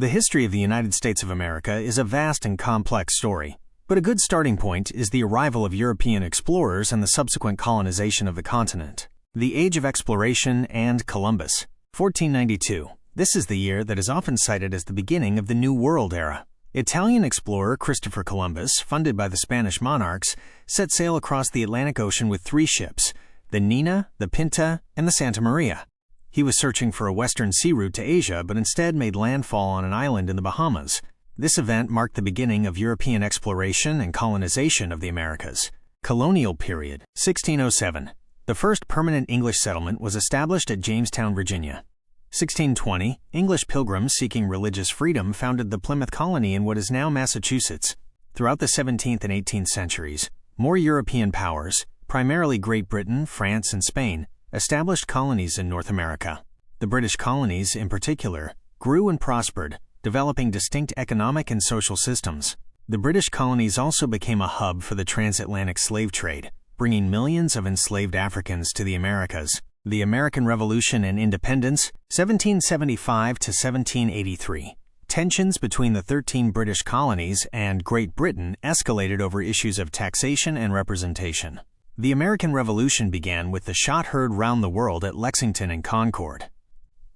The history of the United States of America is a vast and complex story, but a good starting point is the arrival of European explorers and the subsequent colonization of the continent. The Age of Exploration and Columbus, 1492. This is the year that is often cited as the beginning of the New World era. Italian explorer Christopher Columbus, funded by the Spanish monarchs, set sail across the Atlantic Ocean with 3 ships, the Nina, the Pinta, and the Santa Maria. He was searching for a western sea route to Asia, but instead made landfall on an island in the Bahamas. This event marked the beginning of European exploration and colonization of the Americas. Colonial period, 1607. The first permanent English settlement was established at Jamestown, Virginia. 1620, English pilgrims seeking religious freedom founded the Plymouth Colony in what is now Massachusetts. Throughout the 17th and 18th centuries, more European powers, primarily Great Britain, France, and Spain, established colonies in North America. The British colonies, in particular, grew and prospered, developing distinct economic and social systems. The British colonies also became a hub for the transatlantic slave trade, bringing millions of enslaved Africans to the Americas. The American Revolution and Independence, 1775 to 1783. Tensions between the 13 British colonies and Great Britain escalated over issues of taxation and representation. The American Revolution began with the shot heard round the world at Lexington and Concord.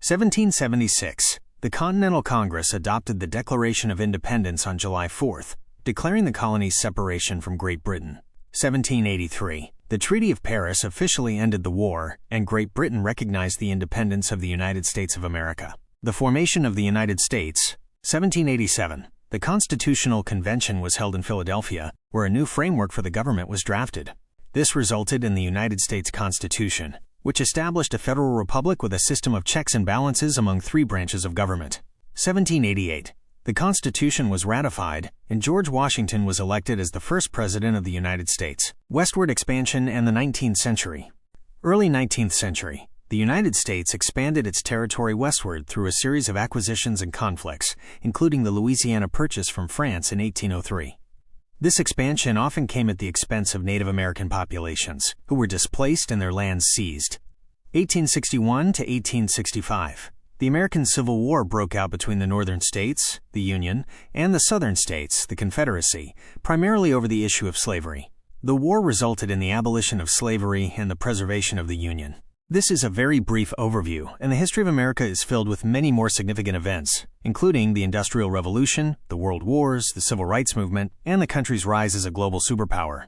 1776. The Continental Congress adopted the Declaration of Independence on July 4th, declaring the colony's separation from Great Britain. 1783. The Treaty of Paris officially ended the war, and Great Britain recognized the independence of the United States of America. The formation of the United States, 1787. The Constitutional Convention was held in Philadelphia, where a new framework for the government was drafted. This resulted in the United States Constitution, which established a federal republic with a system of checks and balances among 3 branches of government. 1788. The Constitution was ratified, and George Washington was elected as the first President of the United States. Westward expansion and the 19th century. Early 19th century, the United States expanded its territory westward through a series of acquisitions and conflicts, including the Louisiana Purchase from France in 1803. This expansion often came at the expense of Native American populations, who were displaced and their lands seized. 1861 to 1865. The American Civil War broke out between the northern states, the Union, and the southern states, the Confederacy, primarily over the issue of slavery. The war resulted in the abolition of slavery and the preservation of the Union. This is a very brief overview, and the history of America is filled with many more significant events, including the Industrial Revolution, the World Wars, the Civil Rights Movement, and the country's rise as a global superpower.